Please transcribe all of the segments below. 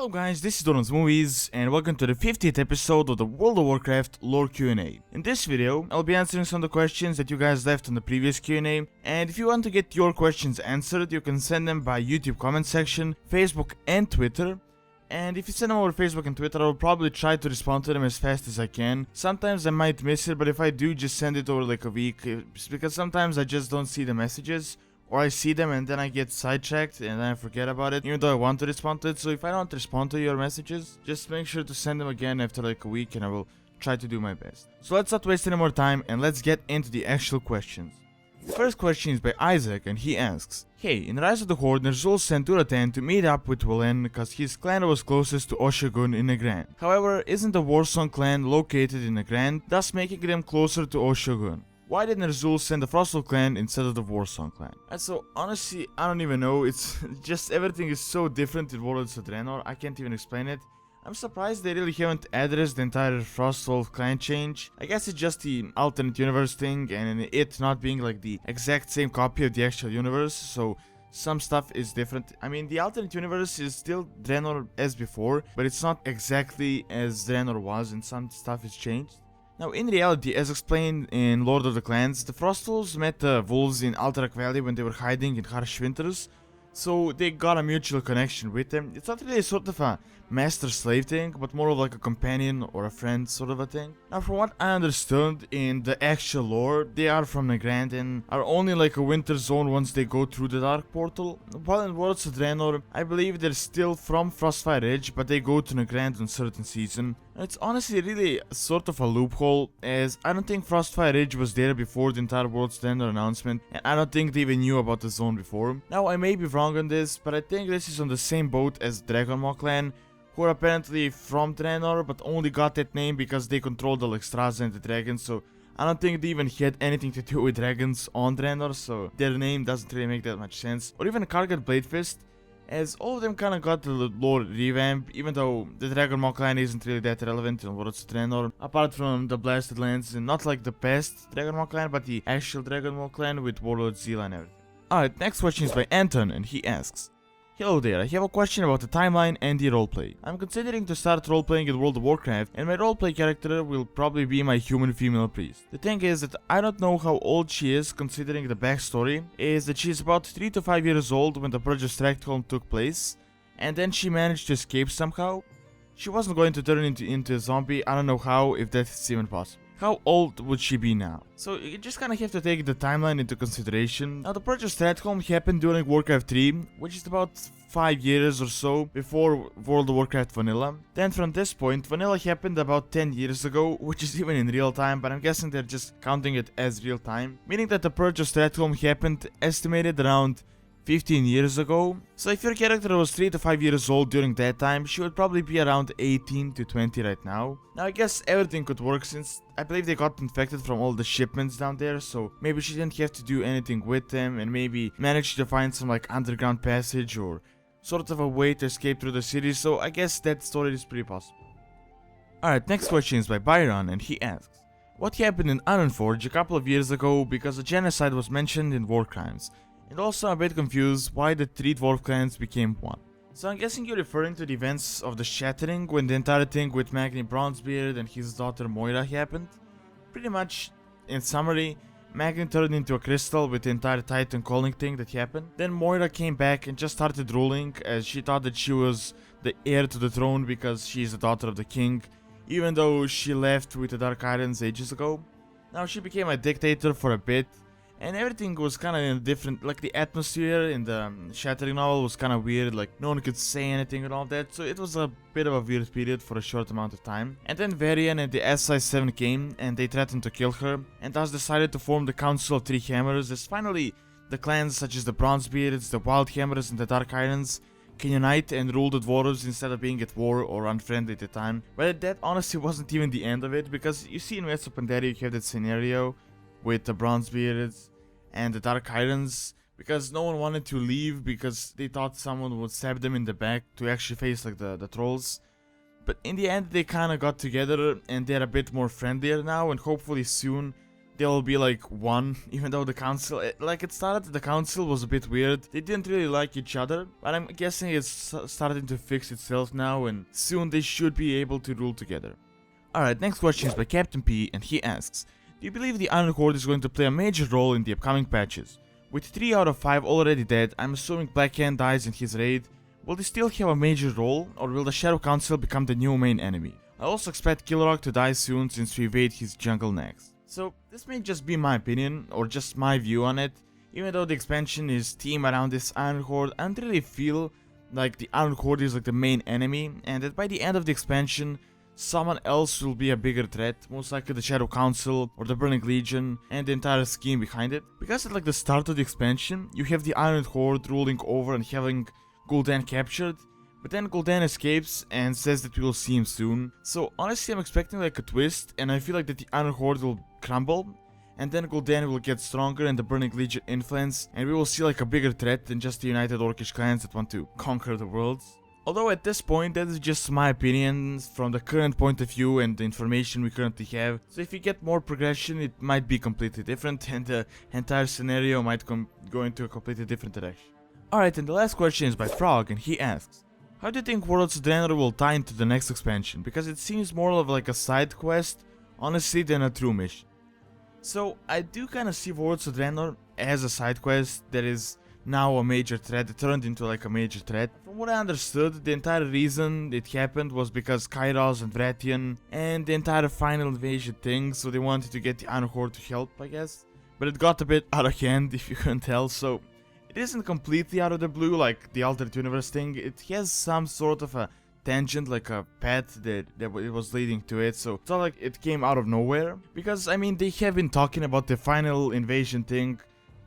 Hello guys, this is Donald's Movies, and welcome to the 50th episode of the World of Warcraft Lore Q&A. In this video, I'll be answering some of the questions that you guys left on the previous Q&A, and if you want to get your questions answered, you can send them by YouTube comment section, Facebook and Twitter. And if you send them over Facebook and Twitter, I'll probably try to respond to them as fast as I can. Sometimes I might miss it, but if I do, just send it over like a week, because sometimes I just don't see the messages. Or I see them and then I get sidetracked and then I forget about it, even though I want to respond to it. So if I don't respond to your messages, just make sure to send them again after like a week and I will try to do my best. So let's not waste any more time and let's get into the actual questions. The first question is by Isaac and he asks, hey, in Rise of the Horde, Ner'Zhul sent Uratan to meet up with Welen because his clan was closest to Oshagun in Nagrand. However, isn't the Warsong Clan located in Nagrand, thus making them closer to Oshagun? Why did Ner'Zhul send the Frostwolf clan instead of the Warsong clan? And so honestly, I don't even know. It's just everything is so different in Warlords of Draenor, I can't even explain it. I'm surprised they really haven't addressed the entire Frostwolf clan change. I guess it's just the alternate universe thing and it not being like the exact same copy of the actual universe, so some stuff is different. I mean, the alternate universe is still Draenor as before, but it's not exactly as Draenor was and some stuff is changed. Now, in reality, as explained in Lord of the Clans, the Frostwolves met the wolves in Alterac Valley when they were hiding in harsh winters, so they got a mutual connection with them. It's not really sort of a master-slave thing, but more of like a companion or a friend sort of a thing. Now, from what I understood in the actual lore, they are from Nagrand and are only like a winter zone once they go through the Dark Portal. While in Worlds of Draenor, I believe they're still from Frostfire Ridge, but they go to Nagrand on certain season. And it's honestly really sort of a loophole, as I don't think Frostfire Ridge was there before the entire Worlds of Draenor announcement, and I don't think they even knew about the zone before. Now, I may be wrong on this, but I think this is on the same boat as Dragonmaw Clan, who are apparently from Draenor, but only got that name because they controlled the Lexstrasza and the dragons, so I don't think they even had anything to do with dragons on Draenor, so their name doesn't really make that much sense. Or even Kargat Bladefist, as all of them kinda got the lore revamp, even though the Dragonmaw Clan isn't really that relevant in Worlds of Draenor, apart from the Blasted Lands, and not like the past Dragonmaw Clan, but the actual Dragonmaw Clan with Warlord Zila and everything. Alright, next question is by Anton, and he asks, hello there, I have a question about the timeline and the roleplay. I'm considering to start roleplaying in World of Warcraft, and my roleplay character will probably be my human female priest. The thing is that I don't know how old she is, considering the backstory is that she is about 3 to 5 years old when the purge of Stratholme took place, and then she managed to escape somehow. She wasn't going to turn into a zombie, I don't know how, if that's even possible. How old would she be now? So you just kinda have to take the timeline into consideration. Now, the purge of Stratholme happened during Warcraft 3, which is about 5 years or so before World of Warcraft Vanilla. Then from this point, Vanilla happened about 10 years ago, which is even in real time, but I'm guessing they're just counting it as real time. Meaning that the purge of Stratholme happened estimated around 15 years ago. So if your character was 3 to 5 years old during that time, she would probably be around 18 to 20 right now. Now I guess everything could work since I believe they got infected from all the shipments down there, so maybe she didn't have to do anything with them and maybe managed to find some like underground passage or sort of a way to escape through the city, so I guess that story is pretty possible. Alright, next question is by Byron and he asks, what happened in Ironforge a couple of years ago because a genocide was mentioned in war crimes? And also I'm a bit confused why the 3 dwarf clans became one. So I'm guessing you're referring to the events of the Shattering when the entire thing with Magni Bronzebeard and his daughter Moira happened. Pretty much, in summary, Magni turned into a crystal with the entire Titan calling thing that happened. Then Moira came back and just started ruling as she thought that she was the heir to the throne because she is the daughter of the king, even though she left with the Dark Irons ages ago. Now she became a dictator for a bit. And everything was kind of in a different, like the atmosphere in the Shattering novel was kind of weird, like no one could say anything and all that, so it was a bit of a weird period for a short amount of time. And then Varian and the SI7 came, and they threatened to kill her, and thus decided to form the Council of 3 Hammers, as finally the clans such as the Bronzebeards, the Wild Hammers and the Dark Irons can unite and rule the dwarves instead of being at war or unfriendly at the time. But that honestly wasn't even the end of it, because you see in West of Pandaria you have that scenario with the Bronzebeards and the Dark Irons, because no one wanted to leave because they thought someone would stab them in the back to actually face like the trolls. But in the end they kinda got together and they're a bit more friendlier now, and hopefully soon they'll be like one, even though the council, like it started, the council was a bit weird. They didn't really like each other, but I'm guessing it's starting to fix itself now, and soon they should be able to rule together. Alright, next question is by Captain P, and he asks, do you believe the Iron Horde is going to play a major role in the upcoming patches? With 3 out of 5 already dead, I'm assuming Black Hand dies in his raid. Will they still have a major role, or will the Shadow Council become the new main enemy? I also expect Kilrock to die soon since we invade his jungle next. So, this may just be my opinion, or just my view on it. Even though the expansion is themed around this Iron Horde, I don't really feel like the Iron Horde is like the main enemy, and that by the end of the expansion, someone else will be a bigger threat, most likely the Shadow Council or the Burning Legion and the entire scheme behind it. Because at like the start of the expansion, you have the Iron Horde ruling over and having Gul'dan captured, but then Gul'dan escapes and says that we will see him soon. So honestly, I'm expecting like a twist, and I feel like that the Iron Horde will crumble, and then Gul'dan will get stronger and the Burning Legion influence, and we will see like a bigger threat than just the united Orcish clans that want to conquer the world. Although at this point, that is just my opinion from the current point of view and the information we currently have. So if we get more progression, it might be completely different, and the entire scenario might go into a completely different direction. Alright, and the last question is by Frog, and he asks, how do you think Worlds of Draenor will tie into the next expansion? Because it seems more of like a side quest, honestly, than a true mission. So I do kind of see Worlds of Draenor as a side quest that is now a major threat. It turned into like a major threat. From what I understood, the entire reason it happened was because Kairos and Vrathian and the entire final invasion thing, so they wanted to get the Iron Horde to help, I guess. But it got a bit out of hand, if you can tell, so it isn't completely out of the blue like the alternate universe thing. It has some sort of a tangent, like a path that it was leading to it, so it's not like it came out of nowhere. Because, I mean, they have been talking about the final invasion thing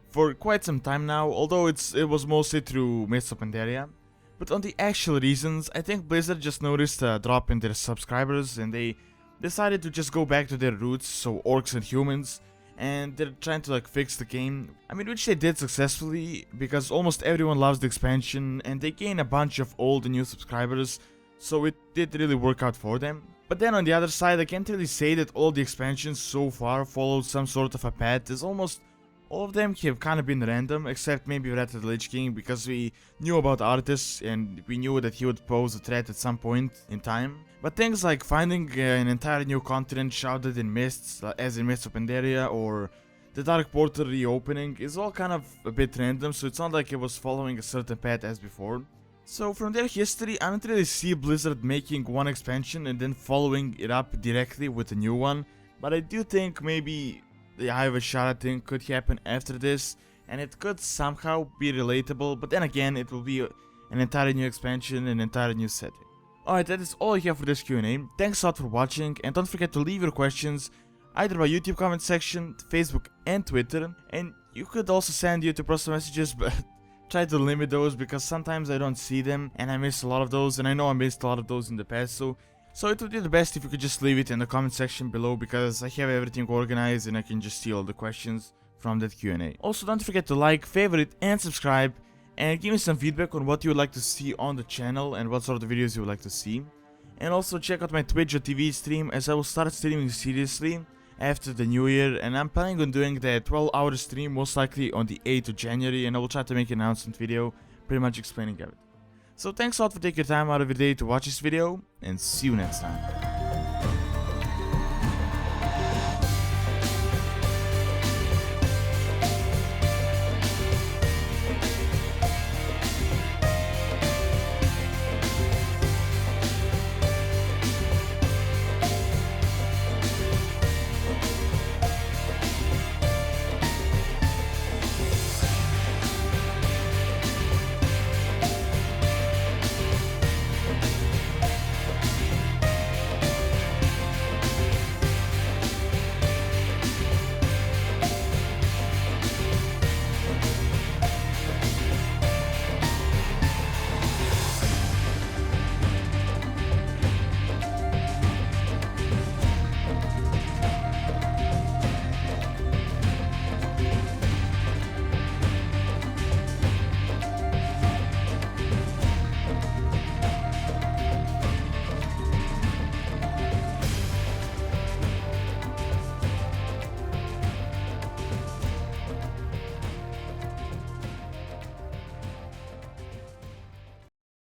for quite some time now, although it was mostly through Mists of Pandaria. But on the actual reasons, I think Blizzard just noticed a drop in their subscribers, and they decided to just go back to their roots, so orcs and humans, and they're trying to like fix the game. I mean, which they did successfully, because almost everyone loves the expansion, and they gain a bunch of old and new subscribers, so it did really work out for them. But then on the other side, I can't really say that all the expansions so far followed some sort of a path. There's almost all of them have kind of been random, except maybe Wrath of the Lich King, because we knew about Arthas and we knew that he would pose a threat at some point in time. But things like finding an entire new continent shrouded in mists, as in Mists of Pandaria, or the Dark Portal reopening, is all kind of a bit random, so it's not like it was following a certain path as before. So from their history, I don't really see Blizzard making one expansion and then following it up directly with a new one, but I do think maybe the Eye of Ashara thing could happen after this, and it could somehow be relatable, but then again, it will be an entirely new expansion, an entirely new setting. Alright, that is all I have for this Q&A. Thanks a lot for watching, and don't forget to leave your questions either by YouTube comment section, Facebook and Twitter, and you could also send YouTube personal messages, but try to limit those because sometimes I don't see them and I miss a lot of those, and I know I missed a lot of those in the past, so it would be the best if you could just leave it in the comment section below, because I have everything organized and I can just see all the questions from that Q&A. Also, don't forget to like, favorite and subscribe, and give me some feedback on what you would like to see on the channel and what sort of videos you would like to see. And also check out my Twitch.tv stream, as I will start streaming seriously after the new year, and I'm planning on doing the 12-hour stream most likely on the 8th of January, and I will try to make an announcement video pretty much explaining everything. So thanks a lot for taking your time out of your day to watch this video, and see you next time.